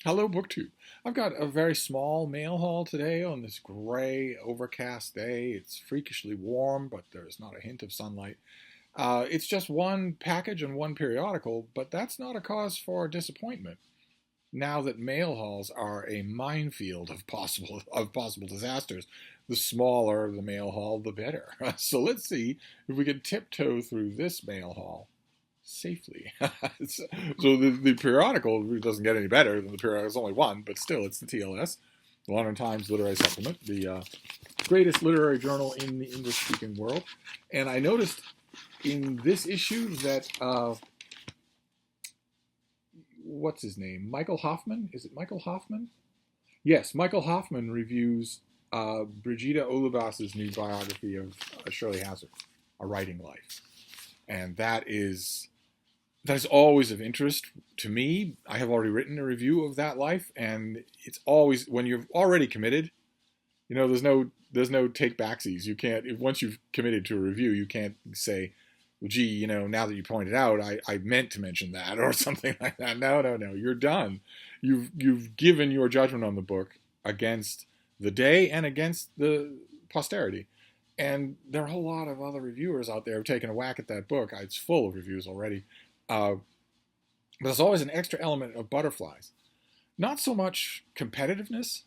Hello, BookTube. I've got a very small mail haul today on this gray, overcast day. It's freakishly warm, but there's not a hint of sunlight. It's just one package and one periodical, but that's not a cause for disappointment. Now that mail hauls are a minefield of possible disasters, the smaller the mail haul, the better. So let's see if we can tiptoe through this mail haul safely. So the periodical doesn't get any better than the periodical. It's only one, but still, it's the TLS, the London Times Literary Supplement, the greatest literary journal in the English-speaking world. And I noticed in this issue that what's his name? Michael Hoffman? Is it Michael Hoffman? Yes, Michael Hoffman reviews Brigida Olubas's new biography of Shirley Hazard, A Writing Life. And that is always of interest to me. I have already written a review of that life, and it's always, when you're already committed, there's no take backsies. You can't, once you've committed to a review, you can't say, well, gee, now that you pointed out, I meant to mention that or something like that. No, you're done. You've given your judgment on the book against the day and against the posterity. And there are a whole lot of other reviewers out there who've taken a whack at that book. It's full of reviews already. But there's always an extra element of butterflies. Not so much competitiveness.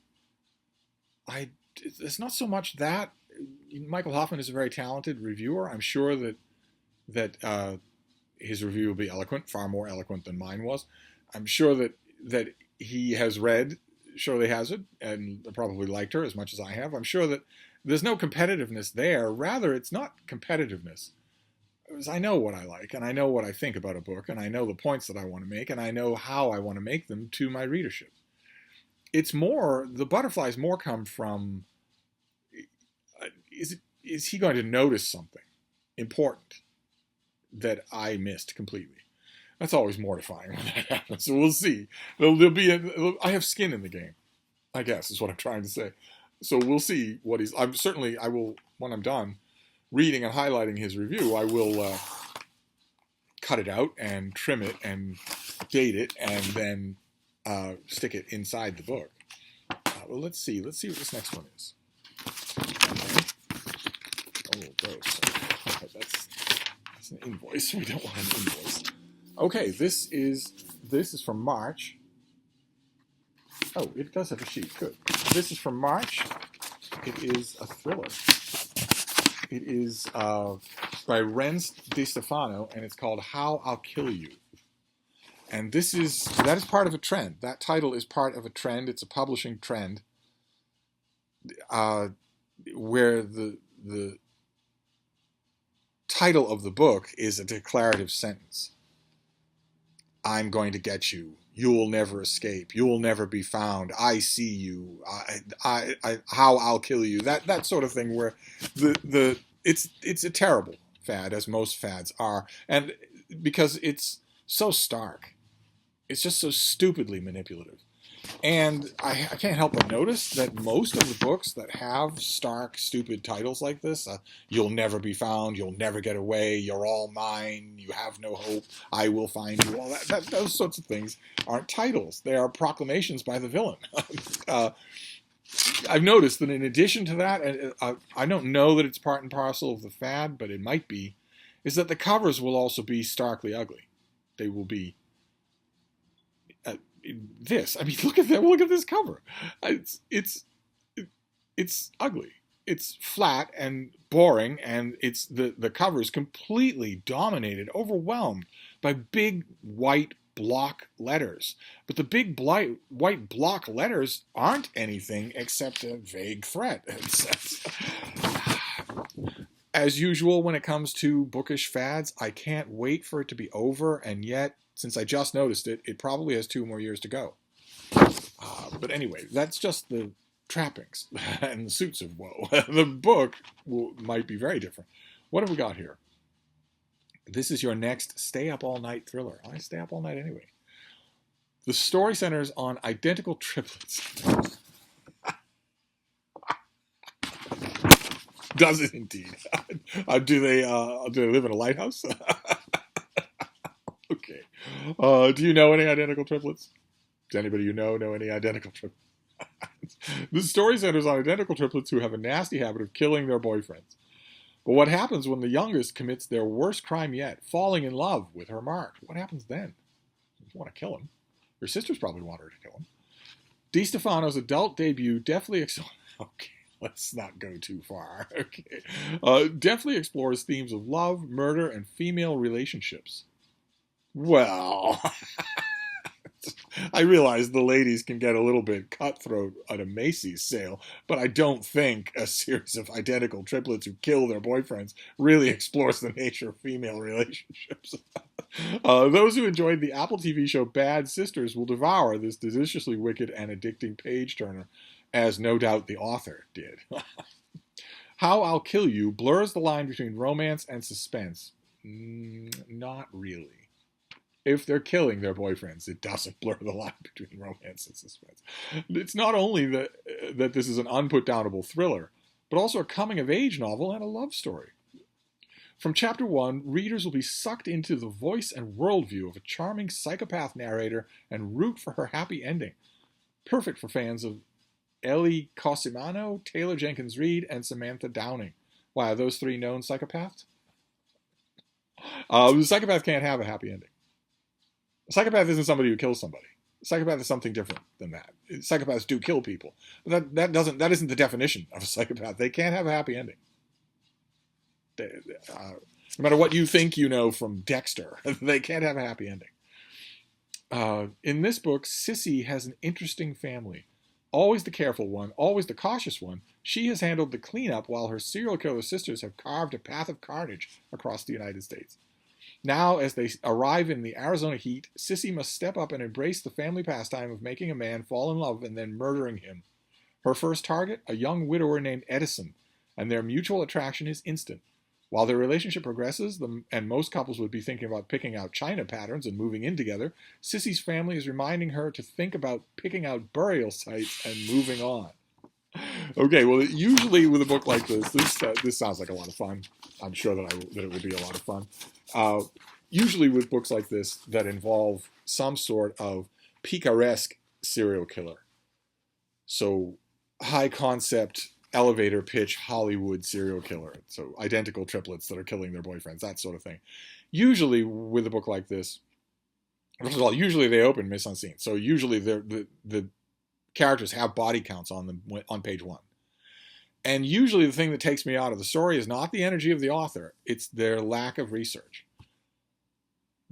It's not so much that. Michael Hoffman is a very talented reviewer. I'm sure that his review will be eloquent, far more eloquent than mine was. I'm sure that he has read Shirley Hazard and probably liked her as much as I have. I'm sure that there's no competitiveness there. Rather, it's not competitiveness. I know what I like, and I know what I think about a book, and I know the points that I want to make, and I know how I want to make them to my readership. It's more, the butterflies more come from, is he going to notice something important that I missed completely? That's always mortifying when that happens. So we'll see. I have skin in the game, I guess, is what I'm trying to say. So we'll see what I will, when I'm done reading and highlighting his review, I will cut it out and trim it and date it and then stick it inside the book. Well, let's see what this next one is. Oh, gross. That's an invoice. We don't want an invoice. Okay, this is from March. Oh, it does have a sheet. Good. This is from March. It is a thriller. It is by Renz Di Stefano, and it's called How I'll Kill You. And that is part of a trend. That title is part of a trend. It's a publishing trend where the title of the book is a declarative sentence. I'm going to get you. You'll never escape. You'll never be found. I see you. How I'll kill you. That sort of thing where it's a terrible fad, as most fads are, and because it's so stark, it's just so stupidly manipulative. And I can't help but notice that most of the books that have stark, stupid titles like this, you'll never be found, you'll never get away, you're all mine, you have no hope, I will find you, all that those sorts of things aren't titles. They are proclamations by the villain. I've noticed that in addition to that, and I don't know that it's part and parcel of the fad, but it might be, is that the covers will also be starkly ugly. They will be this. I mean, look at that. Look at this cover. It's ugly. It's flat and boring, and the cover is completely dominated, overwhelmed by big white block letters. But the big white block letters aren't anything except a vague threat. As usual, when it comes to bookish fads, I can't wait for it to be over, and yet, since I just noticed it, it probably has 2 more years to go. But anyway, that's just the trappings and the suits of woe. The book might be very different. What have we got here? This is your next stay up all night thriller. I stay up all night anyway. The story centers on identical triplets. Does it indeed? Do they live in a lighthouse? Okay. Do you know any identical triplets? Does anybody you know any identical triplets? The story centers on identical triplets who have a nasty habit of killing their boyfriends. But what happens when the youngest commits their worst crime yet, falling in love with her Mark? What happens then? You want to kill him. Your sisters probably want her to kill him. DiStefano's adult debut definitely... Okay, let's not go too far. Okay, definitely explores themes of love, murder, and female relationships. Well... I realize the ladies can get a little bit cutthroat at a Macy's sale, but I don't think a series of identical triplets who kill their boyfriends really explores the nature of female relationships. Those who enjoyed the Apple TV show Bad Sisters will devour this deliciously wicked and addicting page-turner, as no doubt the author did. How I'll Kill You blurs the line between romance and suspense. Not really. If they're killing their boyfriends, it doesn't blur the line between romance and suspense. It's not only that this is an unput-downable thriller, but also a coming-of-age novel and a love story. From Chapter 1, readers will be sucked into the voice and worldview of a charming psychopath narrator and root for her happy ending. Perfect for fans of Ellie Cosimano, Taylor Jenkins Reid, and Samantha Downing. Why, are those three known psychopaths? The psychopath can't have a happy ending. A psychopath isn't somebody who kills somebody. A psychopath is something different than that. Psychopaths do kill people, but that isn't the definition of a psychopath. They can't have a happy ending. No matter what you think you know from Dexter, they can't have a happy ending. In this book, Sissy has an interesting family. Always the careful one, always the cautious one, she has handled the cleanup while her serial killer sisters have carved a path of carnage across the United States. Now, as they arrive in the Arizona heat, Sissy must step up and embrace the family pastime of making a man fall in love and then murdering him. Her first target, a young widower named Edison, and their mutual attraction is instant. While their relationship progresses, and most couples would be thinking about picking out china patterns and moving in together, Sissy's family is reminding her to think about picking out burial sites and moving on. Okay, well, usually with a book like this sounds like a lot of fun. I'm sure that it would be a lot of fun. Usually with books like this that involve some sort of picaresque serial killer. So high concept, elevator pitch Hollywood serial killer. So identical triplets that are killing their boyfriends, that sort of thing. Usually with a book like this, first of all, usually they open mise en scene. So usually the characters have body counts on them on page 1. And usually the thing that takes me out of the story is not the energy of the author, it's their lack of research.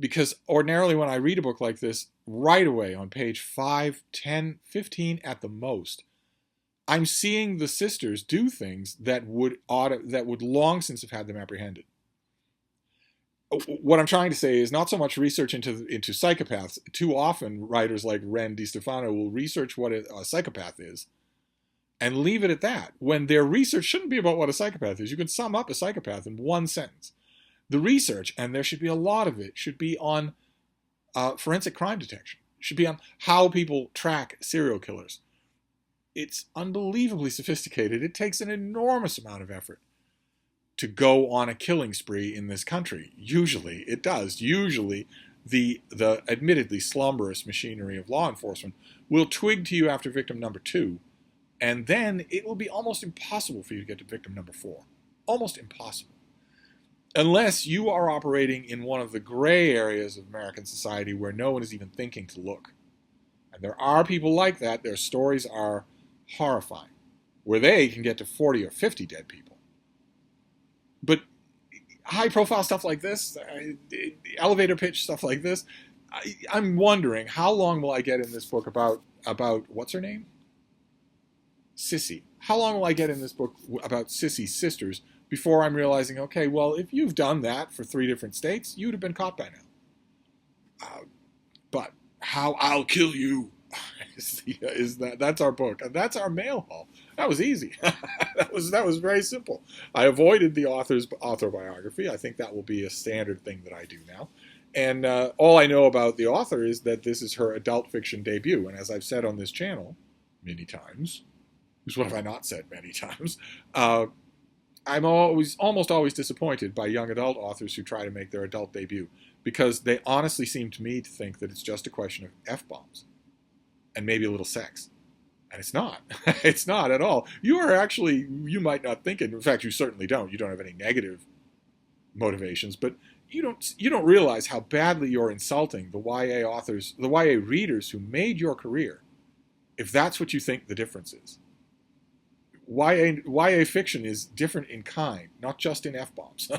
Because ordinarily when I read a book like this, right away on page 5, 10, 15 at the most, I'm seeing the sisters do things that would long since have had them apprehended. What I'm trying to say is not so much research into psychopaths. Too often, writers like Ren DiStefano will research what a psychopath is and leave it at that, when their research shouldn't be about what a psychopath is. You can sum up a psychopath in one sentence. The research, and there should be a lot of it, should be on forensic crime detection. It should be on how people track serial killers. It's unbelievably sophisticated. It takes an enormous amount of effort to go on a killing spree in this country. Usually it does. Usually the admittedly slumberous machinery of law enforcement will twig to you after victim number 2, and then it will be almost impossible for you to get to victim number 4. Almost impossible. Unless you are operating in one of the gray areas of American society where no one is even thinking to look. And there are people like that. Their stories are horrifying, where they can get to 40 or 50 dead people. But high-profile stuff like this, elevator pitch stuff like this, I'm wondering, how long will I get in this book about what's her name? Sissy. How long will I get in this book about Sissy's sisters before I'm realizing, okay, well, if you've done that for 3 different states, you'd have been caught by now. But How I'll Kill You that's our book. And that's our mail haul. That was easy. that was very simple. I avoided the author biography. I think that will be a standard thing that I do now. And all I know about the author is that this is her adult fiction debut. And as I've said on this channel many times, what have I not said many times? I'm almost always disappointed by young adult authors who try to make their adult debut, because they honestly seem to me to think that it's just a question of F-bombs. and maybe a little sex. And it's not. It's not at all. You are actually, you might not think it. In fact, you certainly don't. You don't have any negative motivations, but you don't realize how badly you're insulting the YA authors, the YA readers who made your career, if that's what you think the difference is. YA fiction is different in kind, not just in F-bombs.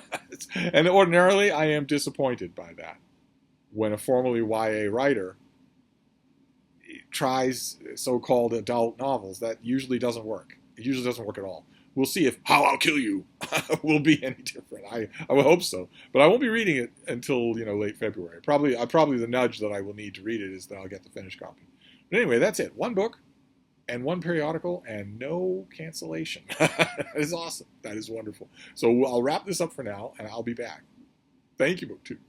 And ordinarily, I am disappointed by that. When a formerly YA writer tries so-called adult novels, that usually doesn't work. It usually doesn't work at all. We'll see if How I'll Kill You will be any different. I will hope so. But I won't be reading it until late February. Probably the nudge that I will need to read it is that I'll get the finished copy. But anyway, that's it. One book and one periodical and no cancellation. That is awesome. That is wonderful. So I'll wrap this up for now, and I'll be back. Thank you, BookTube.